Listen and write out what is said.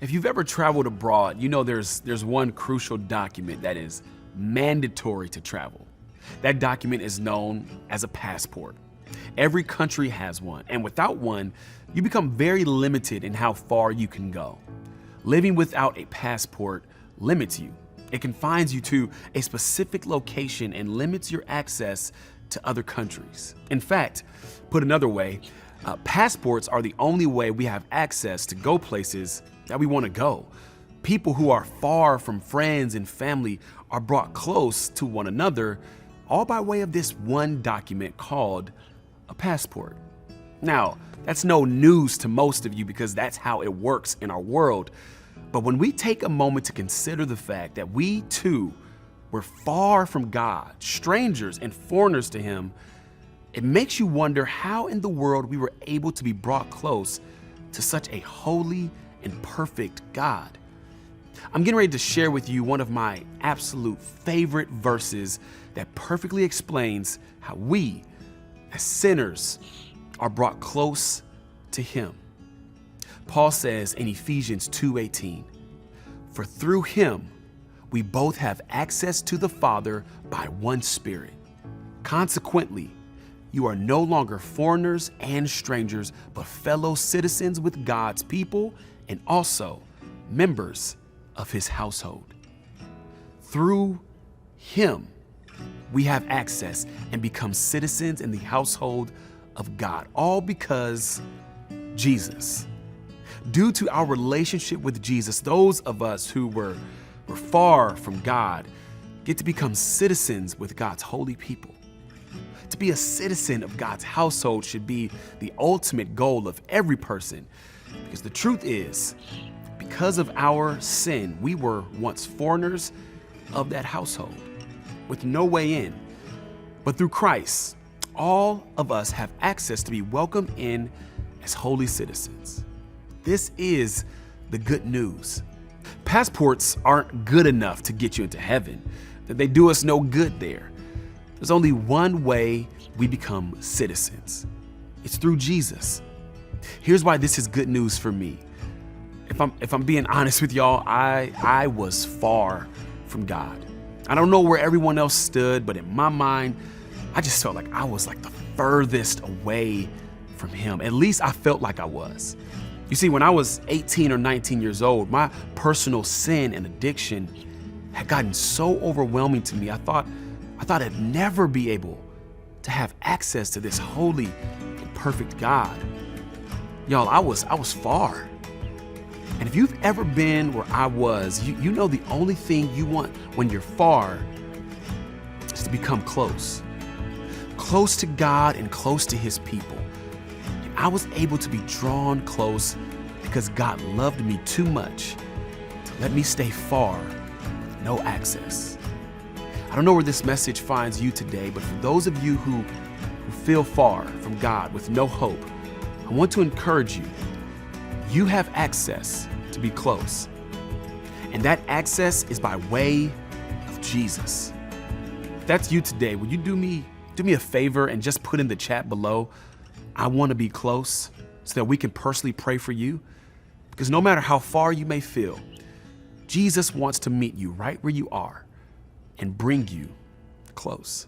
If you've ever traveled abroad, you know there's one crucial document that is mandatory to travel. That document is known as a passport. Every country has one, and without one, you become very limited in how far you can go. Living without a passport limits you. It confines you to a specific location and limits your access to other countries. In fact, put another way, passports are the only way we have access to go places that we want to go. People who are far from friends and family are brought close to one another, all by way of this one document called a passport. Now, that's no news to most of you because that's how it works in our world. But when we take a moment to consider the fact that we too were far from God, strangers and foreigners to Him, it makes you wonder how in the world we were able to be brought close to such a holy and perfect God. I'm getting ready to share with you one of my absolute favorite verses that perfectly explains how we, as sinners, are brought close to Him. Paul says in Ephesians 2:18, "For through Him we both have access to the Father by one Spirit. Consequently, you are no longer foreigners and strangers, but fellow citizens with God's people and also members of His household." Through Him, we have access and become citizens in the household of God, all because Jesus. Due to our relationship with Jesus, those of us who were far from God get to become citizens with God's holy people. To be a citizen of God's household should be the ultimate goal of every person, because the truth is, because of our sin, we were once foreigners of that household with no way in. But through Christ, all of us have access to be welcomed in as holy citizens. This is the good news. Passports aren't good enough to get you into heaven. They do us no good there. There's only one way we become citizens. It's through Jesus. Here's why this is good news for me. If I'm being honest with y'all, I was far from God. I don't know where everyone else stood, but in my mind, I just felt like I was like the furthest away from Him. At least I felt like I was. You see, when I was 18 or 19 years old, my personal sin and addiction had gotten so overwhelming to me. I thought I'd never be able to have access to this holy and perfect God. Y'all, I was far. And if you've ever been where I was, you know the only thing you want when you're far is to become close. Close to God and close to His people. And I was able to be drawn close because God loved me too much to let me stay far with no access. I don't know where this message finds you today, but for those of you who feel far from God with no hope, I want to encourage you. You have access to be close. And that access is by way of Jesus. If that's you today, will you do me a favor and just put in the chat below, "I want to be close," so that we can personally pray for you? Because no matter how far you may feel, Jesus wants to meet you right where you are and bring you close.